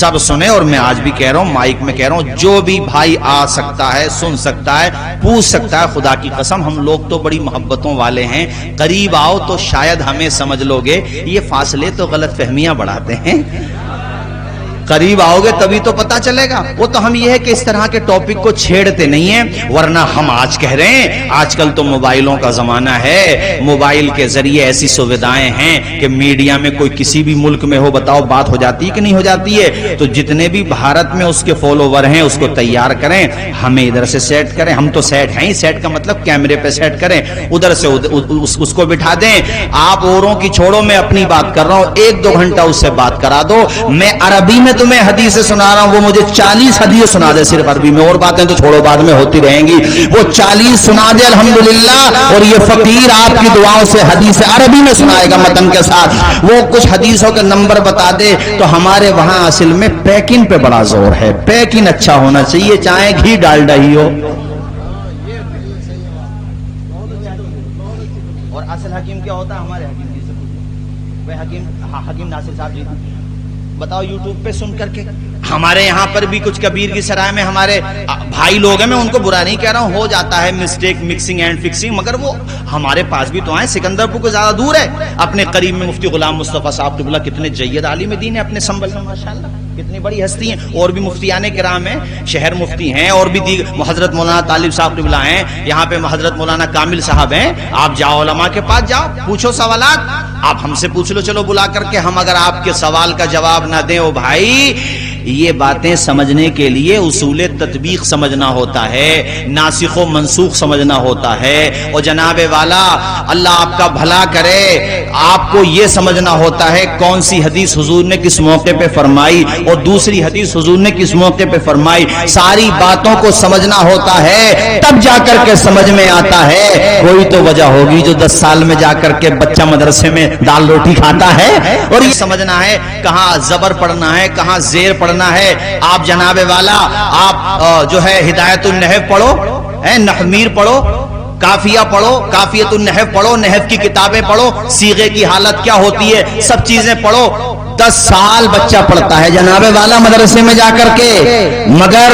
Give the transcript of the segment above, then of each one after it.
سب سنے. اور میں آج بھی کہہ رہا ہوں، مائک میں کہہ رہا ہوں، جو بھی بھائی آ سکتا ہے، سن سکتا ہے، پوچھ سکتا ہے. خدا کی قسم ہم لوگ تو بڑی محبتوں والے ہیں، قریب آؤ تو شاید ہمیں سمجھ لو گے. یہ فاصلے تو غلط فہمیاں بڑھاتے ہیں، قریب آؤ گے تبھی تو پتا چلے گا. وہ تو ہم یہ ہے کہ اس طرح کے ٹاپک کو چھیڑتے نہیں ہیں، ورنہ ہم آج کہہ رہے ہیں آج کل تو موبائلوں کا زمانہ ہے، موبائل کے ذریعے ایسی سویدھائیں ہیں کہ میڈیا میں کوئی کسی بھی ملک میں ہو، بتاؤ بات ہو جاتی ہے کہ نہیں ہو جاتی ہے. تو جتنے بھی بھارت میں اس کے فالوور ہیں اس کو تیار کریں، ہمیں ادھر سے سیٹ کریں. ہم تو سیٹ ہیں ہی، سیٹ کا مطلب کیمرے پہ سیٹ کریں، ادھر سے اس کو بٹھا دیں. آپ اوروں کی چھوڑو، میں اپنی بات کر رہا ہوں، 1-2 گھنٹہ اس سے بات کرا دو. میں عربی میں تمہیں حدیثیں سنا رہا ہوں، وہ مجھے 40 حدیث سنا دے صرف عربی میں، اور باتیں تو چھوڑو بعد میں ہوتی رہیں گی. وہ 40 سنا دے الحمدللہ. اور یہ فقیر آپ کی دعاؤں سے حدیث عربی میں سنائے گا متن کے ساتھ. وہ کچھ حدیثوں کے نمبر بتا دے. تو ہمارے وہاں اصل میں پیکنگ پہ بڑا زور ہے، پیکنگ اچھا ہونا چاہیے، چاہے گھی ڈالڈا ہی ہو. اور اصل حکیم کیا ہوتا ہے؟ ہمارے حکیم جی سے پوچھو، حکیم ناصر صاحب جی بتاؤ یوٹیوب پہ سن کر کے. ہمارے یہاں پر بھی کچھ کبیر کی سرائے میں ہمارے بھائی لوگ ہیں، میں ان کو برا نہیں کہہ رہا ہوں، ہو جاتا ہے مسٹیک، مکسنگ اینڈ فکسنگ، مگر وہ ہمارے پاس بھی تو آئے. سکندر پور کو زیادہ دور ہے. اپنے قریب میں مفتی غلام مصطفیٰ صاحب قبلہ کتنے جید عالم دین ہیں اپنے سنبھل میں، ماشاءاللہ کتنی بڑی ہستی ہیں. اور بھی مفتیان کرام ہیں، شہر مفتی ہیں، اور بھی حضرت مولانا طالب صاحب قبلہ ہیں، یہاں پہ حضرت مولانا کامل صاحب ہیں. آپ جاؤ علماء کے پاس جاؤ، پوچھو سوالات. آپ ہم سے پوچھ لو چلو بلا کر کے، ہم اگر آپ کے سوال کا جواب نہ دیں، او بھائی یہ باتیں سمجھنے کے لیے اصول تطبیق سمجھنا ہوتا ہے، ناسخ و منسوخ سمجھنا ہوتا ہے. اور جناب والا اللہ آپ کا بھلا کرے، آپ کو یہ سمجھنا ہوتا ہے کون سی حدیث حضور نے کس موقع پہ فرمائی اور دوسری حدیث حضور نے کس موقع پہ فرمائی. ساری باتوں کو سمجھنا ہوتا ہے، تب جا کر کے سمجھ میں آتا ہے. کوئی تو وجہ ہوگی جو 10 سال میں جا کر کے بچہ مدرسے میں دال روٹی کھاتا ہے. اور یہ سمجھنا ہے کہاں زبر پڑھنا ہے، کہاں زیر پڑھنا ہے. آپ جناب والا آپ جو ہے ہدایت النحو پڑھو، نحمیر پڑھو، کافیہ پڑھو، کافیت النحو پڑھو، نحو کی کتابیں پڑھو، صیغے کی حالت کیا ہوتی ہے، سب چیزیں پڑھو. 10 سال بچہ پڑھتا ہے جناب والا مدرسے میں جا کر کے، مگر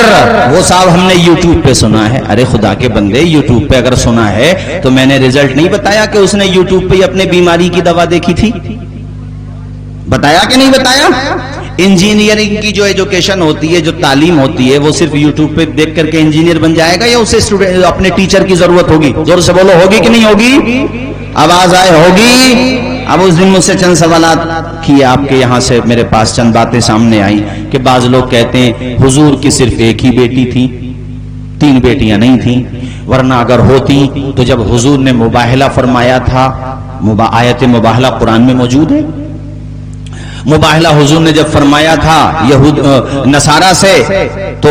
وہ صاحب ہم نے یوٹیوب پہ سنا ہے. ارے خدا کے بندے، یوٹیوب پہ اگر سنا ہے تو میں نے رزلٹ نہیں بتایا کہ اس نے یوٹیوب پہ اپنے بیماری کی دوا دیکھی تھی؟ بتایا کہ نہیں بتایا؟ انجینئرنگ کی جو ایجوکیشن ہوتی ہے، جو تعلیم ہوتی ہے، وہ صرف یوٹیوب پہ دیکھ کر کے انجینئر بن جائے گا یا اسے اپنے ٹیچر کی ضرورت ہوگی؟ زور سے بولو، ہوگی کہ نہیں ہوگی؟ آواز آئے، ہوگی. اب اس دن مجھ سے چند سوالات کیے آپ کے یہاں سے، میرے پاس چند باتیں سامنے آئیں کہ بعض لوگ کہتے ہیں حضور کی صرف ایک ہی بیٹی تھی، 3 بیٹیاں نہیں تھیں، ورنہ اگر ہوتی تو جب حضور نے مباہلہ فرمایا تھا، آیت مباہلہ قرآن میں موجود ہے، مباہلہ حضور نے جب فرمایا تھا یہود نصارہ سے، تو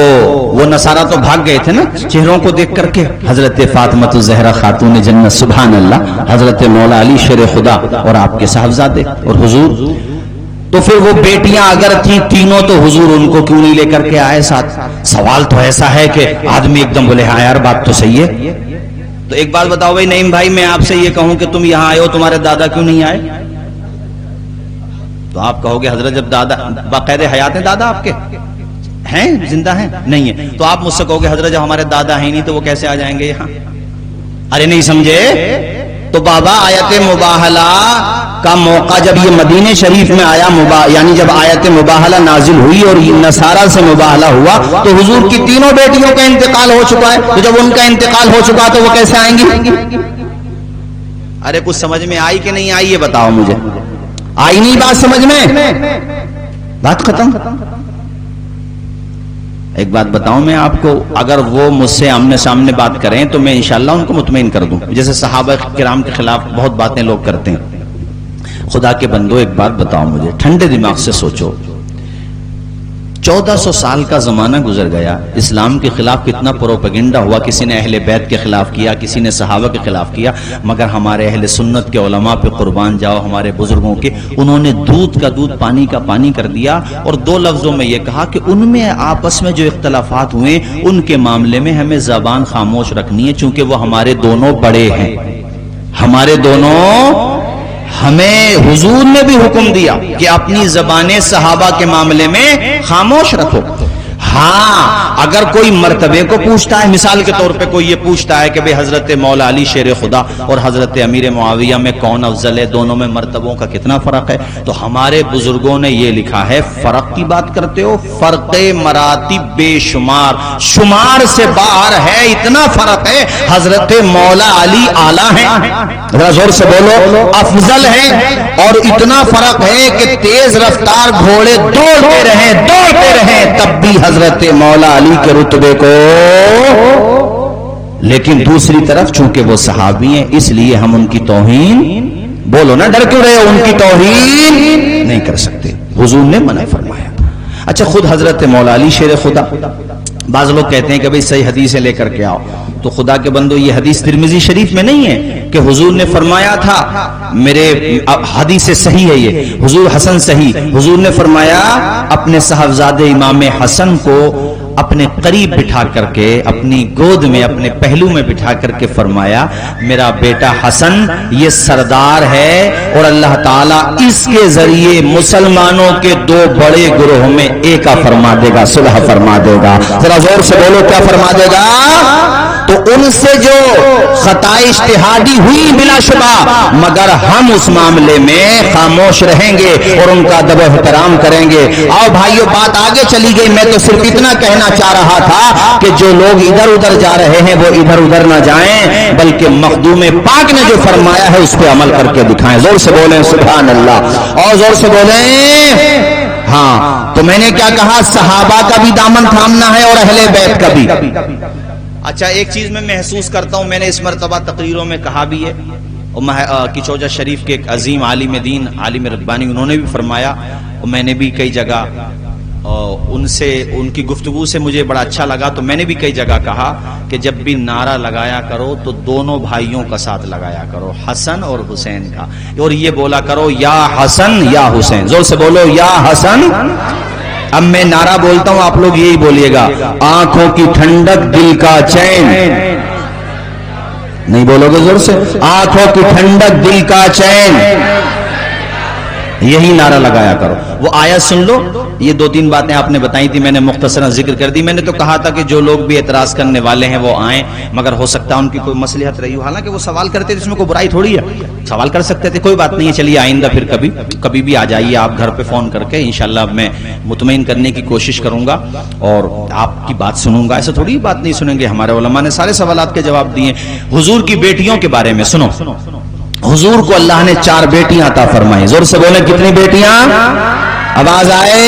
وہ نصارہ تو بھاگ گئے تھے نا چہروں کو دیکھ کر کے. حضرت فاطمہ الزہرا خاتون جنت سبحان اللہ، حضرت مولا علی شیر خدا اور آپ کے صاحبزادے اور حضور. تو پھر وہ بیٹیاں اگر تھیں تینوں تو حضور ان کو کیوں نہیں لے کر کے آئے ساتھ؟ سوال تو ایسا ہے کہ آدمی ایک دم بولے ہاں یار بات تو صحیح ہے. تو ایک بات بتاؤ بھائی نعیم بھائی، میں آپ سے یہ کہوں کہ تم یہاں آئے ہو، تمہارے دادا کیوں نہیں آئے؟ تو آپ کہو گے حضرت جب دادا باقاعدہ حیات ہیں، دادا آپ کے ہیں، زندہ ہیں؟ نہیں ہے. تو آپ مجھ سے کہو گے حضرت جب ہمارے دادا ہیں نہیں تو وہ کیسے آ جائیں گے یہاں؟ ارے نہیں سمجھے؟ تو بابا آیت مباہلہ کا موقع جب یہ مدینہ شریف میں آیا، یعنی جب آیت مباہلہ نازل ہوئی اور نصارہ سے مباہلہ ہوا، تو حضور کی تینوں بیٹیوں کا انتقال ہو چکا ہے. تو جب ان کا انتقال ہو چکا تو وہ کیسے آئیں گی؟ ارے کچھ سمجھ میں آئی کہ نہیں آئی یہ بتاؤ مجھے. آئی نہیں بات سمجھ میں؟ بات ختم. ایک بات بتاؤں میں آپ کو، اگر وہ مجھ سے آمنے سامنے بات کریں تو میں انشاءاللہ ان کو مطمئن کر دوں، جیسے صحابہ کرام کے خلاف بہت باتیں لوگ کرتے ہیں. خدا کے بندو ایک بات بتاؤ مجھے، ٹھنڈے دماغ سے سوچو، 1400 سال کا زمانہ گزر گیا، اسلام کے خلاف کتنا پروپیگنڈا ہوا، کسی نے اہل بیت کے خلاف کیا، کسی نے صحابہ کے خلاف کیا، مگر ہمارے اہل سنت کے علماء پہ قربان جاؤ، ہمارے بزرگوں کے، انہوں نے دودھ کا دودھ پانی کا پانی کر دیا. اور 2 لفظوں میں یہ کہا کہ ان میں آپس میں جو اختلافات ہوئے ان کے معاملے میں ہمیں زبان خاموش رکھنی ہے، چونکہ وہ ہمارے دونوں بڑے ہیں، ہمارے دونوں ہمیں حضور نے بھی حکم دیا کہ اپنی زبانیں صحابہ کے معاملے میں خاموش رکھو. ہاں اگر کوئی مرتبے کو پوچھتا ہے، مثال کے طور پہ کوئی یہ پوچھتا ہے کہ بھئی حضرت مولا علی شیر خدا اور حضرت امیر معاویہ میں کون افضل ہے، دونوں میں مرتبوں کا کتنا فرق ہے، تو ہمارے بزرگوں نے یہ لکھا ہے فرق کی بات کرتے ہو، فرق مراتب بے شمار، شمار سے باہر ہے، اتنا فرق ہے. حضرت مولا علی اعلیٰ ہیں، ذرا زور سے بولو، افضل ہیں، اور اتنا فرق ہے کہ تیز رفتار گھوڑے دوڑتے رہیں تب بھی حضرت مولا علی کے رتبے کو. لیکن دوسری طرف چونکہ وہ صحابی ہیں اس لیے ہم ان کی توہین، بولو نا ڈر کیوں رہے ہو، ان کی توہین نہیں کر سکتے، حضور نے منع فرمایا. اچھا خود حضرت مولا علی شیر خدا، بعض لوگ کہتے ہیں کہ بھئی صحیح حدیثیں لے کر کے آؤ، تو خدا کے بندو یہ حدیث ترمذی شریف میں نہیں ہے کہ حضور نے فرمایا تھا، میرے حدیث صحیح ہے یہ، حضور حسن صحیح، حضور نے فرمایا اپنے صاحبزادے امام حسن کو اپنے قریب بٹھا کر کے، اپنی گود میں، اپنے پہلو میں بٹھا کر کے فرمایا میرا بیٹا حسن یہ سردار ہے اور اللہ تعالیٰ اس کے ذریعے مسلمانوں کے دو بڑے گروہ میں ایک فرما دے گا، صلح فرما دے گا. ذرا زور سے بولو کیا فرما دے گا. تو ان سے جو خطا اجتہادی ہوئی بلا شبہ، مگر ہم اس معاملے میں خاموش رہیں گے اور ان کا ادب و احترام کریں گے. آؤ بھائیو بات آگے چلی گئی، میں تو صرف اتنا کہنا چاہ رہا تھا کہ جو لوگ ادھر ادھر جا رہے ہیں وہ ادھر ادھر نہ جائیں، بلکہ مخدوم پاک نے جو فرمایا ہے اس پہ عمل کر کے دکھائیں. زور سے بولیں سبحان اللہ، اور زور سے بولیں. ہاں تو میں نے کیا کہا، صحابہ کا بھی دامن تھامنا ہے اور اہل بیت کا بھی. اچھا ایک چیز میں محسوس کرتا ہوں، میں نے اس مرتبہ تقریروں میں کہا بھی ہے، کچوجہ شریف کے ایک عظیم عالم دین، عالم ربانی، انہوں نے بھی فرمایا، اور میں نے بھی کئی جگہ ان کی گفتگو سے مجھے بڑا اچھا لگا، تو میں نے بھی کئی جگہ کہا کہ جب بھی نعرہ لگایا کرو تو دونوں بھائیوں کا ساتھ لگایا کرو، حسن اور حسین کا، اور یہ بولا کرو یا حسن یا حسین. زور سے بولو یا حسن. اب میں نعرہ بولتا ہوں آپ لوگ یہی بولیے گا، آنکھوں کی ٹھنڈک دل کا چین. نہیں بولو گے زور سے، آنکھوں کی ٹھنڈک دل کا چین، یہی نعرہ لگایا کرو. وہ آیت سن لو، یہ دو تین باتیں آپ نے بتائی تھی، میں نے مختصراً ذکر کر دی. میں نے تو کہا تھا کہ جو لوگ بھی اعتراض کرنے والے ہیں وہ آئیں، مگر ہو سکتا ہے ان کی کوئی مصلحت رہی ہو، حالانکہ وہ سوال کرتے تھے، اس میں کوئی برائی تھوڑی ہے، سوال کر سکتے تھے، کوئی بات نہیں ہے. چلیے آئندہ پھر کبھی بھی آ جائیے آپ گھر پہ فون کر کے، انشاءاللہ میں مطمئن کرنے کی کوشش کروں گا اور آپ کی بات سنوں گا. ایسا تھوڑی بات نہیں سنیں گے، ہمارے علماء نے سارے سوالات کے جواب دیے. حضور کی بیٹیوں کے بارے میں سنو، حضور کو اللہ نے 4 بیٹیاں عطا فرمائی. زور سے بولیں کتنی بیٹیاں؟ آواز آئے.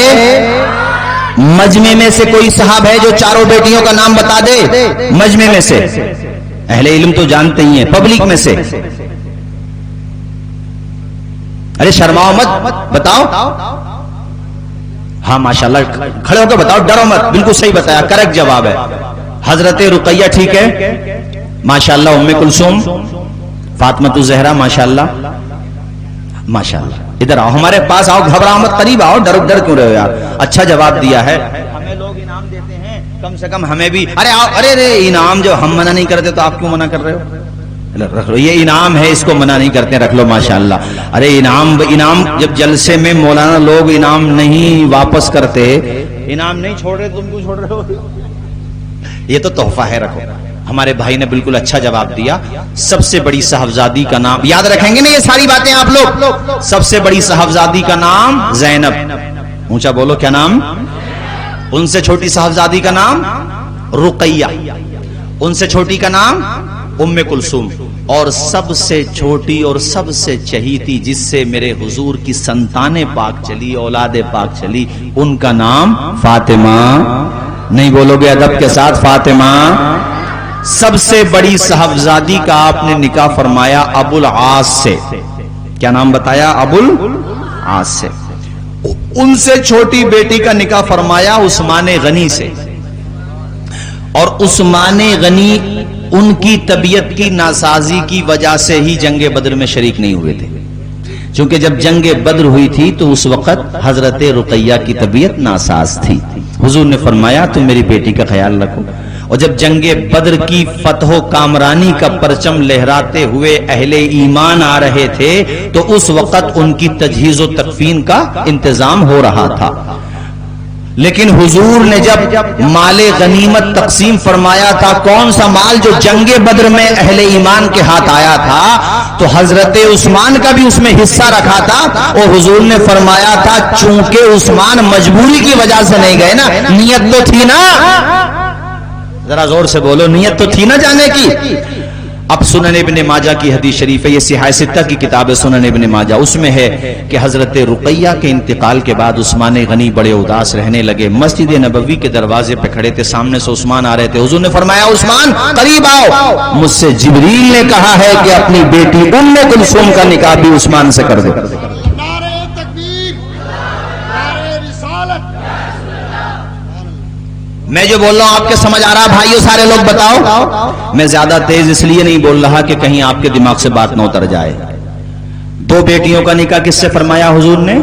مجمع میں سے کوئی صاحب ہے جو 4 بیٹیوں کا نام بتا دے؟ مجمع میں سے، اہل علم تو جانتے ہی ہیں، پبلک میں سے، ارے شرماؤ مت، بتاؤ. ہاں ماشاءاللہ کھڑے ہو کے بتاؤ، ڈرو مت، بالکل صحیح بتایا، کریکٹ جواب ہے. حضرت رقیہ ٹھیک ہے ماشاءاللہ، ام کلثوم، فاطمہ الزہرا ماشاءاللہ ماشاءاللہ. ادھر آؤ، ہمارے پاس آؤ، گھبراؤ مت، قریب آؤ، ڈر کیوں رہے ہو یار؟ اچھا جواب دیا ہے. ہمیں لوگ انعام دیتے ہیں، کم سے کم ہمیں بھی، ارے آؤ، ارے انعام جو ہم منع نہیں کرتے تو آپ کیوں منع کر رہے ہو؟ رکھ لو، یہ انعام ہے، اس کو منع نہیں کرتے، رکھ لو ماشاءاللہ. ارے انعام جب جلسے میں مولانا لوگ انعام نہیں واپس کرتے، انعام نہیں چھوڑ رہے، تم کیوں چھوڑ رہے ہو؟ یہ تو تحفہ ہے، رکھو. ہمارے بھائی نے بالکل اچھا جواب دیا. سب سے بڑی صاحبزادی کا نام یاد رکھیں گے نا یہ ساری باتیں آپ لوگ؟ سب سے بڑی صاحبزادی کا نام زینب. اونچا بولو کیا نام؟ ان سے چھوٹی صاحبزادی کا نام رقیہ، ان سے چھوٹی کا نام ام کلثوم، اور سب سے چھوٹی اور سب سے چہیتی جس سے میرے حضور کی سنتانیں پاک چلی، اولاد پاک چلی، ان کا نام فاطمہ. نہیں بولو گے ادب کے ساتھ؟ فاطمہ. سب سے بڑی صاحبزادی کا آپ نے نکاح فرمایا ابو العاص سے. کیا نام بتایا؟ ابو العاص سے. ان سے چھوٹی بیٹی کا نکاح فرمایا عثمان غنی سے. اور عثمان غنی ان کی طبیعت کی ناسازی کی وجہ سے ہی جنگ بدر میں شریک نہیں ہوئے تھے، چونکہ جب جنگ بدر ہوئی تھی تو اس وقت حضرت رقیہ کی طبیعت ناساز تھی. حضور نے فرمایا تم میری بیٹی کا خیال رکھو. اور جب جنگ بدر کی فتح و کامرانی کا پرچم لہراتے ہوئے اہل ایمان آ رہے تھے تو اس وقت ان کی تجہیز و تکفین کا انتظام ہو رہا تھا. لیکن حضور نے جب مال غنیمت تقسیم فرمایا تھا، کون سا مال جو جنگ بدر میں اہل ایمان کے ہاتھ آیا تھا، تو حضرت عثمان کا بھی اس میں حصہ رکھا تھا. اور حضور نے فرمایا تھا چونکہ عثمان مجبوری کی وجہ سے نہیں گئے نا، نیت تو تھی نا، ذرا زور سے بولو، نیت تو تھی نا جانے کی. اب سنن ابن ماجہ کی حدیث شریف ہے، یہ صحاح ستہ کی کتاب ہے سنن ابن ماجہ، اس میں ہے کہ حضرت رقیہ کے انتقال کے بعد عثمان غنی بڑے اداس رہنے لگے. مسجد نبوی کے دروازے پہ کھڑے تھے، سامنے سے عثمان آ رہے تھے. حضور نے فرمایا عثمان قریب آؤ، مجھ سے جبریل نے کہا ہے کہ اپنی بیٹی ام کلثوم کا نکاح بھی عثمان سے کر دو. میں جو بول رہا ہوں آپ کے سمجھ آ رہا بھائیو؟ سارے لوگ بتاؤ. میں زیادہ تیز اس لیے نہیں بول رہا کہ کہیں آپ کے دماغ سے بات نہ اتر جائے. 2 بیٹیوں کا نکاح کس سے فرمایا حضور نے؟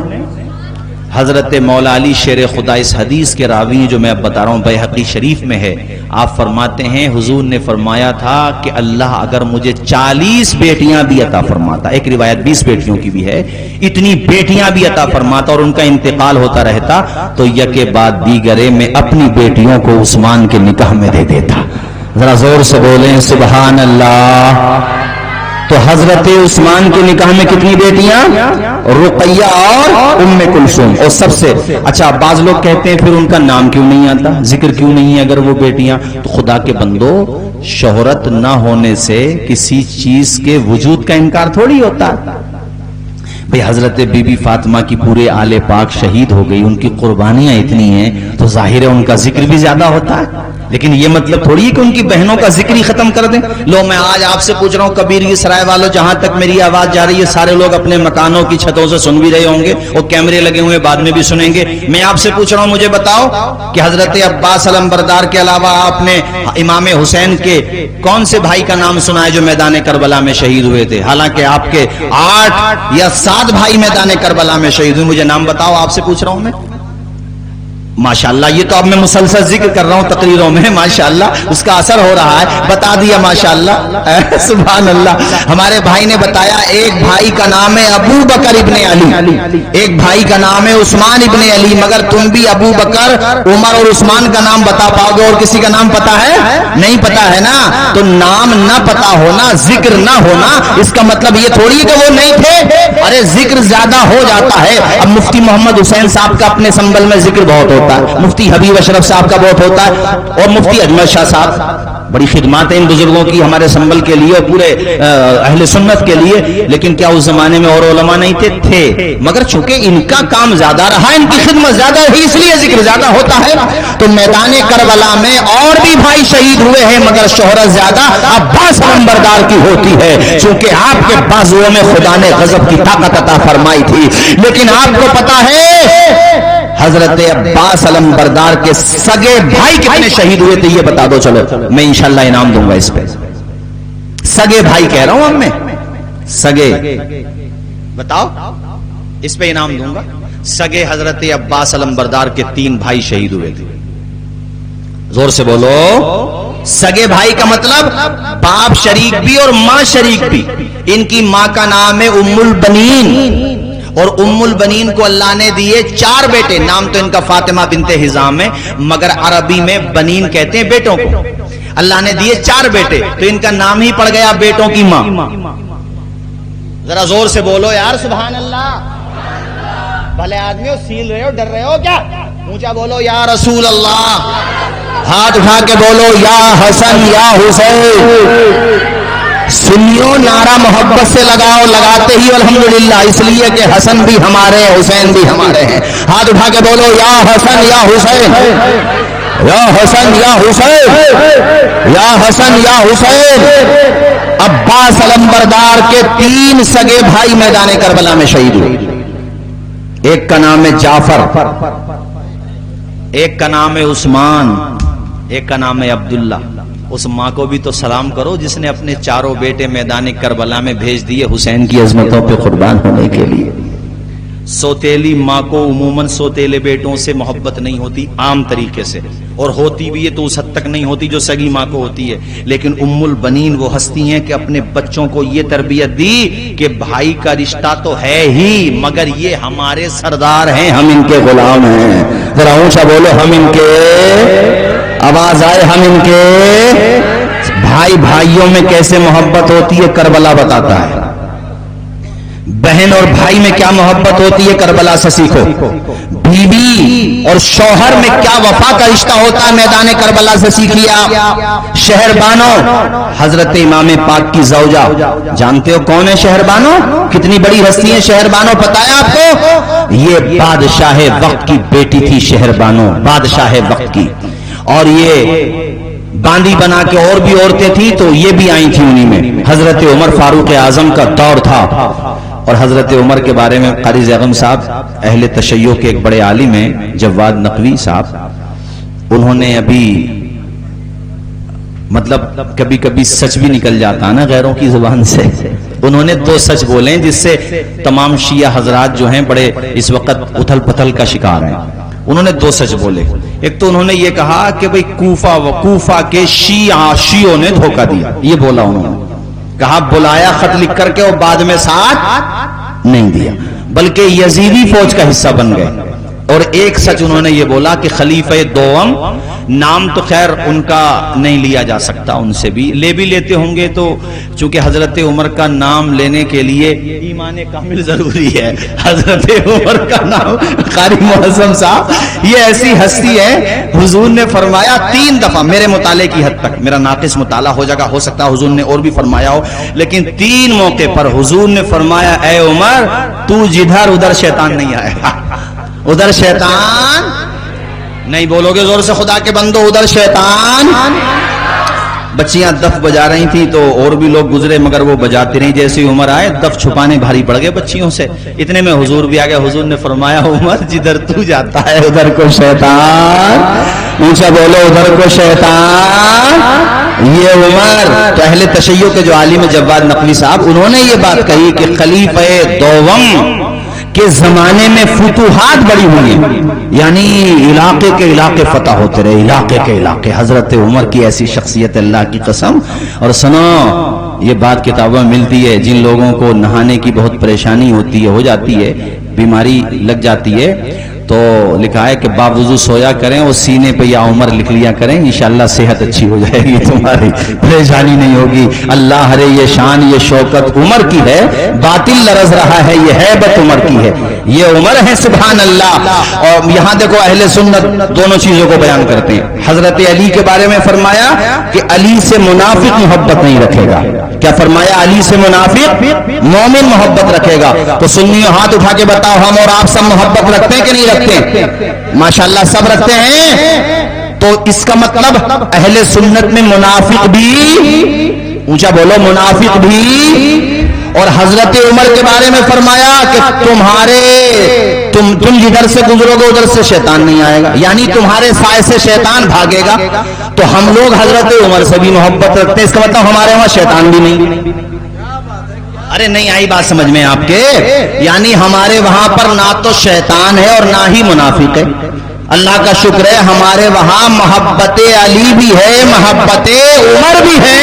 حضرت مولا علی شیر خدا اس حدیث کے راوی ہیں جو میں اب بتا رہا ہوں، بیہقی شریف میں ہے. آپ فرماتے ہیں حضور نے فرمایا تھا کہ اللہ اگر مجھے 40 بیٹیاں بھی عطا فرماتا، ایک روایت 20 بیٹیوں کی بھی ہے، اتنی بیٹیاں بھی عطا فرماتا اور ان کا انتقال ہوتا رہتا تو یکے بعد دیگرے میں اپنی بیٹیوں کو عثمان کے نکاح میں دے دیتا. ذرا زور سے بولیں سبحان اللہ. تو حضرت عثمان کے نکاح میں کتنی بیٹیاں؟ رقیہ اور ام کلثوم. اور سب سے اچھا، بعض لوگ کہتے ہیں پھر ان کا نام کیوں نہیں آتا، ذکر کیوں نہیں ہے اگر وہ بیٹیاں؟ تو خدا کے بندو، شہرت نہ ہونے سے کسی چیز کے وجود کا انکار تھوڑی ہوتا. بھئی حضرت بی بی فاطمہ کی پورے آل پاک شہید ہو گئی، ان کی قربانیاں اتنی ہیں تو ظاہر ہے ان کا ذکر بھی زیادہ ہوتا ہے. لیکن یہ مطلب تھوڑی ہے کہ ان کی بہنوں کا ذکر ہی ختم کر دیں. لو میں آج آپ سے پوچھ رہا ہوں، کبیر کی سرائے والوں، جہاں تک میری آواز جا رہی ہے سارے لوگ اپنے مکانوں کی چھتوں سے سن بھی رہے ہوں گے اور کیمرے لگے ہوئے بعد میں بھی سنیں گے. میں آپ سے پوچھ رہا ہوں، مجھے بتاؤ کہ حضرت عباس علمبردار کے علاوہ آپ نے امام حسین کے کون سے بھائی کا نام سنا ہے جو میدان کربلا میں شہید ہوئے تھے؟ حالانکہ آپ کے 8 یا 7 بھائی میدان کربلا میں شہید ہوئے. مجھے نام بتاؤ، آپ سے پوچھ رہا ہوں میں. ماشاءاللہ، یہ تو اب میں مسلسل ذکر کر رہا ہوں تقریروں میں، ماشاءاللہ اس کا اثر ہو رہا ہے. بتا دیا ماشاءاللہ. سبحان اللہ. ہمارے بھائی نے بتایا ایک بھائی کا نام ہے ابو بکر ابن علی، ایک بھائی کا نام ہے عثمان ابن علی. مگر تم بھی ابو بکر، عمر اور عثمان کا نام بتا پاؤ گے؟ اور کسی کا نام پتا ہے؟ نہیں پتا ہے نا. تو نام نہ پتا ہونا، ذکر نہ ہونا، اس کا مطلب یہ تھوڑی ہے کہ وہ نہیں تھے. ارے ذکر زیادہ ہو جاتا ہے. اب مفتی محمد حسین صاحب کا اپنے سنبل میں ذکر بہت ہوتا ہے، مفتی حبیب اشرف صاحب کا بہت ہوتا ہے، اور مفتی اجمل شاہ صاحب. بڑی خدمات ہیں ان بزرگوں کی ہمارے سنبل کے لیے اور پورے اہل سنت کے لیے. لیکن کیا اس زمانے میں اور علماء نہیں تھے؟ مگر چونکہ ان کا کام زیادہ رہا، ان کی خدمت زیادہ رہی، اس لیے ذکر زیادہ ہوتا ہے. تو میدان کربلا میں اور بھی بھائی شہید ہوئے ہیں مگر شہرت زیادہ عباس علمبردار کی ہوتی ہے، چونکہ آپ کے بازوؤں میں خدا نے غضب کی طاقت عطا فرمائی تھی. لیکن آپ کو پتا ہے حضرت عباس علمبردار کے سگے بھائی کتنے شہید ہوئے تھے؟ یہ بتا دو. چلو میں انشاءاللہ انعام دوں گا اس پہ. سگے بھائی کہہ رہا ہوں اب میں، سگے بتاؤ، اس پہ انعام دوں گا. سگے حضرت عباس علمبردار کے 3 بھائی شہید ہوئے تھے. زور سے بولو. سگے بھائی کا مطلب باپ شریک بھی اور ماں شریک بھی. ان کی ماں کا نام ہے ام البنین، اور ام البنین کو اللہ نے دیے 4 بیٹے. نام تو ان کا فاطمہ بنت حزام ہے مگر عربی میں بنین کہتے ہیں بیٹوں کو. اللہ نے دیے 4 بیٹے تو ان کا نام ہی پڑ گیا بیٹوں کی ماں. ذرا زور سے بولو یار سبحان اللہ. بھلے آدمی ہو، سیل رہے ہو، ڈر رہے ہو کیا؟ اونچا بولو یا رسول اللہ. ہاتھ اٹھا کے بولو یا حسن یا حسین. سنیو نعرہ محبت سے لگاؤ، لگاتے ہی الحمدللہ، اس لیے کہ حسن بھی ہمارے ہیں، حسین بھی ہمارے ہیں. ہاتھ اٹھا کے بولو یا حسن یا حسین، یا حسن یا حسین، یا حسن یا حسین. عباس علمبردار کے 3 سگے بھائی میدان کربلا میں شہید ہوئے. ایک کا نام ہے جعفر، ایک کا نام ہے عثمان، ایک کا نام ہے عبداللہ. اس ماں کو بھی تو سلام کرو جس نے اپنے 4 بیٹے میدان کربلا میں بھیج دیے حسین کی عظمتوں پہ قربان ہونے کے لیے. سوتیلی ماں کو عموماً سوتیلے بیٹوں سے محبت نہیں ہوتی عام طریقے سے، اور ہوتی بھی ہے تو اس حد تک نہیں ہوتی جو سگی ماں کو ہوتی ہے، لیکن ام البنین وہ ہستی ہیں کہ اپنے بچوں کو یہ تربیت دی کہ بھائی کا رشتہ تو ہے ہی مگر یہ ہمارے سردار ہیں، ہم ان کے غلام ہیں۔ ذرا اونچا بولو، ہم ان کے، آواز آئے، ہم ان کے۔ بھائی بھائیوں میں کیسے محبت ہوتی ہے کربلا بتاتا ہے، بہن اور بھائی میں کیا محبت ہوتی ہے کربلا سے سیکھو، بیوی اور شوہر میں کیا وفا کا رشتہ ہوتا ہے میدان کربلا سے سیکھ لیا۔ شہر بانو، حضرت امام پاک کی زوجہ، جانتے ہو کون ہے شہر بانو؟ کتنی بڑی ہستی ہے شہر بانو، پتہ ہے آپ کو؟ یہ بادشاہ وقت کی بیٹی تھی شہر بانو، بادشاہ وقت کی، اور یہ باندی بنا کے اور بھی عورتیں تھیں تو یہ بھی آئی تھی انہی میں۔ حضرت عمر فاروق اعظم کا دور تھا، اور حضرت عمر کے بارے میں قاری زیغم صاحب اہل تشیع کے ایک بڑے عالم ہیں جواد نقوی صاحب، انہوں نے ابھی مطلب کبھی کبھی سچ بھی نکل جاتا ہے نا غیروں کی زبان سے، انہوں نے 2 سچ بولے جس سے تمام شیعہ حضرات جو ہیں بڑے اس وقت اتھل پتھل کا شکار ہیں۔ انہوں نے 2 سچ بولے، ایک تو انہوں نے یہ کہا کہ بھئی کوفہ کے شیعوں نے دھوکہ دیا، یہ بولا انہوں نے، کہا بلایا خط لکھ کر کے اور بعد میں ساتھ نہیں دیا، بلکہ یزیدی فوج کا حصہ بن گئے۔ اور ایک سچ انہوں نے یہ بولا کہ خلیفہ دوم، نام تو خیر ان کا نہیں لیا جا سکتا، ان سے بھی لیتے ہوں گے تو چونکہ حضرت عمر کا نام لینے کے لیے ایمان کامل ضروری ہے۔ حضرت عمر کا نام، قاری معظم صاحب یہ ایسی ہستی ہے، حضور نے فرمایا 3 دفعہ، میرے مطالعے کی حد تک، میرا ناقص مطالعہ ہو جائے گا، ہو سکتا ہے حضور نے اور بھی فرمایا ہو، لیکن 3 موقع پر حضور نے فرمایا اے عمر تو جدھر ادھر شیطان نہیں آئے گا، ادھر شیطان نہیں، بولو گے زور سے خدا کے بندو ادھر شیطان۔ بچیاں دف بجا رہی تھی تو اور بھی لوگ گزرے مگر وہ بجاتی رہی، جیسے ہی عمر آئے دف چھپانے بھاری پڑ گئے بچیوں سے، اتنے میں حضور بھی آ گئے۔ حضور نے فرمایا عمر جدھر تو جاتا ہے ادھر کو شیطان، اونچا بولو ادھر کو شیطان۔ یہ عمر تو اہل تشیع کے جو عالم جواد نقوی صاحب، انہوں نے یہ بات کہی کہ خلیفہ دوم کے زمانے میں فتوحات بڑی ہوئی ہیں، یعنی علاقے کے علاقے فتح ہوتے رہے، علاقے کے علاقے۔ حضرت عمر کی ایسی شخصیت، اللہ کی قسم۔ اور سنو یہ بات کتابوں میں ملتی ہے، جن لوگوں کو نہانے کی بہت پریشانی ہوتی ہے، ہو جاتی ہے، بیماری لگ جاتی ہے، تو لکھا ہے کہ باوضو سویا کریں اور سینے پہ یا عمر لکھ لیا کریں، انشاءاللہ صحت اچھی ہو جائے گی، تمہاری پریشانی نہیں ہوگی۔ اللہ ہرے یہ شان یہ شوکت عمر کی ہے، باطل لرز رہا ہے یہ ہیبت عمر کی ہے، یہ عمر ہے سبحان اللہ۔ اور یہاں دیکھو اہل سنت دونوں چیزوں کو بیان کرتے ہیں۔ حضرت علی کے بارے میں فرمایا کہ علی سے منافق محبت نہیں رکھے گا، کیا فرمایا؟ علی سے منافق مومن محبت رکھے گا۔ تو سنیوں ہاتھ اٹھا کے بتاؤ ہم اور آپ سب محبت رکھتے ہیں کہ نہیں رکھتے؟ ماشاءاللہ سب رکھتے ہیں۔ تو اس کا مطلب اہل سنت میں منافق بھی، اونچا بولو منافق بھی۔ اور حضرت عمر کے بارے میں فرمایا کہ تم جدھر سے گزرو گے ادھر سے شیطان نہیں آئے گا، یعنی تمہارے سائے سے شیطان بھاگے گا۔ تو ہم لوگ حضرت عمر سے بھی محبت رکھتے ہیں، اس کا مطلب ہمارے وہاں شیطان بھی نہیں۔ ارے نہیں آئی بات سمجھ میں آپ کے؟ یعنی ہمارے وہاں پر نہ تو شیطان ہے اور نہ ہی منافق ہے۔ اللہ کا شکر ہے ہمارے وہاں محبت علی بھی ہے، محبت عمر بھی ہے،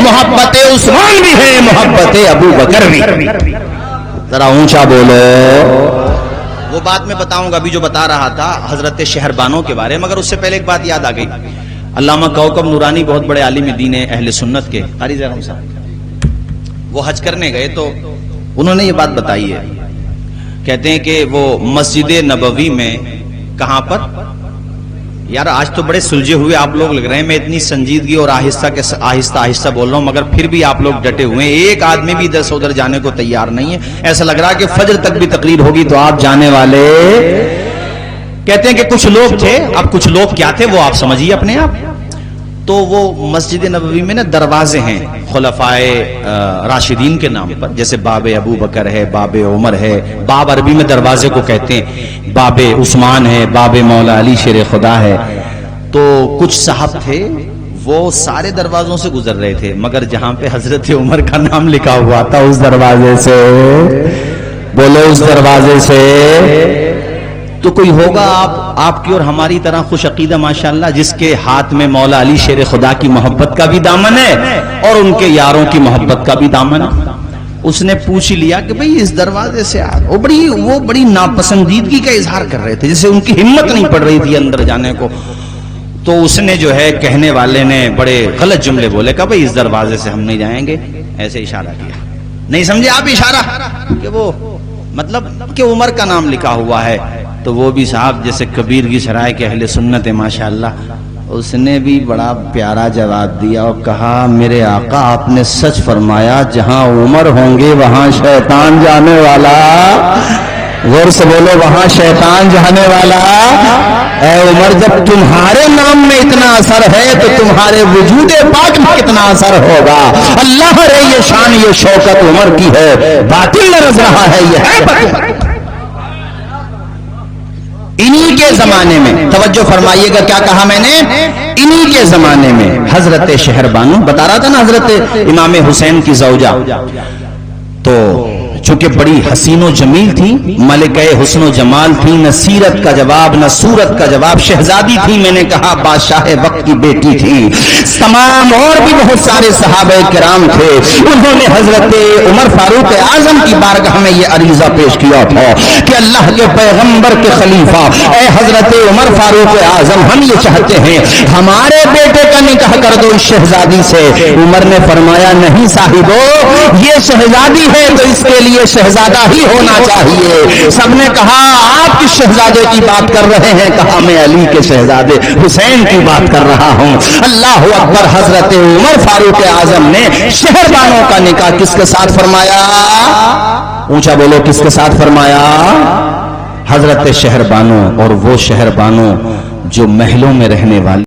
محبت عثمان بھی ہے، محبت ابو بکر بھی۔ ذرا اونچا بولو۔ وہ بات میں بتاؤں گا، ابھی جو بتا رہا تھا حضرت شہربانوں کے بارے، مگر اس سے پہلے ایک بات یاد آ گئی۔ علامہ کوکب نورانی بہت بڑے عالم دین اہل سنت کے، قاری زیغم صاحب، وہ حج کرنے گئے تو انہوں نے یہ بات بتائی ہے، کہتے ہیں کہ وہ مسجد نبوی میں، کہاں پر یار آج تو بڑے سلجھے ہوئے آپ لوگ لگ رہے ہیں، میں اتنی سنجیدگی اور آہستہ بول رہا ہوں مگر پھر بھی آپ لوگ ڈٹے ہوئے ہیں، ایک آدمی بھی ادھر سے ادھر جانے کو تیار نہیں ہے، ایسا لگ رہا ہے کہ فجر تک بھی تقریر ہوگی تو آپ جانے والے۔ کہتے ہیں کہ کچھ لوگ تھے، اب کچھ لوگ کیا تھے وہ آپ سمجھیے اپنے آپ۔ تو وہ مسجد نبوی میں نا دروازے ہیں خلفائے راشدین کے نام پر، جیسے باب ابو بکر ہے، باب عمر ہے، باب عربی میں دروازے کو کہتے ہیں، باب عثمان ہے، باب مولا علی شیر خدا ہے۔ تو کچھ صاحب تھے وہ سارے دروازوں سے گزر رہے تھے، مگر جہاں پہ حضرت عمر کا نام لکھا ہوا تھا اس دروازے سے بولو اس دروازے سے. تو کوئی ہوگا آپ کی اور ہماری طرح خوش عقیدہ ماشاءاللہ جس کے ہاتھ میں مولا علی شیر خدا کی محبت کا بھی دامن ہے اور ان کے یاروں کی محبت کا بھی دامن ہے. اس نے پوچھ لیا کہ بھئی اس دروازے سے وہ بڑی ناپسندیدگی کا اظہار کر رہے تھے، جسے ان کی ہمت نہیں پڑ رہی تھی اندر جانے کو. تو اس نے جو ہے کہنے والے نے بڑے غلط جملے بولے کہ بھئی اس دروازے سے ہم نہیں جائیں گے، ایسے اشارہ کیا. نہیں سمجھے آپ اشارہ کہ وہ مطلب کہ عمر کا نام لکھا ہوا ہے. تو وہ بھی صاحب جیسے کبیر کی سرائے کے اہل سنت ہے ماشاءاللہ، اس نے بھی بڑا پیارا جواب دیا اور کہا میرے آقا آپ نے سچ فرمایا، جہاں عمر ہوں گے وہاں شیطان جانے والا. غور سے بولو، وہاں شیطان جانے والا. اے عمر جب تمہارے نام میں اتنا اثر ہے تو تمہارے وجود پاک میں کتنا اثر ہوگا. اللہ رے یہ شان یہ شوکت عمر کی ہے، باطل لرز رہا ہے یہ ہے باطل. انہی کے زمانے میں توجہ فرمائیے گا کیا کہا میں نے، انہی کے زمانے میں حضرت شہر بانو بتا رہا تھا نا، حضرت امام حسین کی زوجہ، تو چونکہ بڑی حسین و جمیل تھی، ملکہ حسن و جمال تھی، نہ سیرت کا جواب نہ صورت کا جواب، شہزادی تھی، میں نے کہا بادشاہ وقت کی بیٹی تھی. تمام اور بھی بہت سارے صحابہ کرام تھے، انہوں نے حضرت عمر فاروق اعظم کی بارگاہ میں یہ عریضہ پیش کیا تھا کہ اللہ کے پیغمبر کے خلیفہ اے حضرت عمر فاروق اعظم، ہم یہ چاہتے ہیں ہمارے بیٹے کا نکاح کر دو اس شہزادی سے. عمر نے فرمایا نہیں صاحبو، یہ شہزادی ہے تو اس کے لیے یہ شہزادہ ہی ہونا چاہیے. سب نے کہا آپ کس شہزادے کی بات کر رہے ہیں؟ کہا میں علی کے شہزادے حسین کی بات کر رہا ہوں. اللہ اکبر. حضرت عمر فاروق اعظم نے شہر بانوں کا نکاح کس کے ساتھ فرمایا؟ اونچا بولو، کس کے ساتھ فرمایا؟ حضرت شہر بانو. اور وہ شہر بانو جو محلوں میں رہنے والی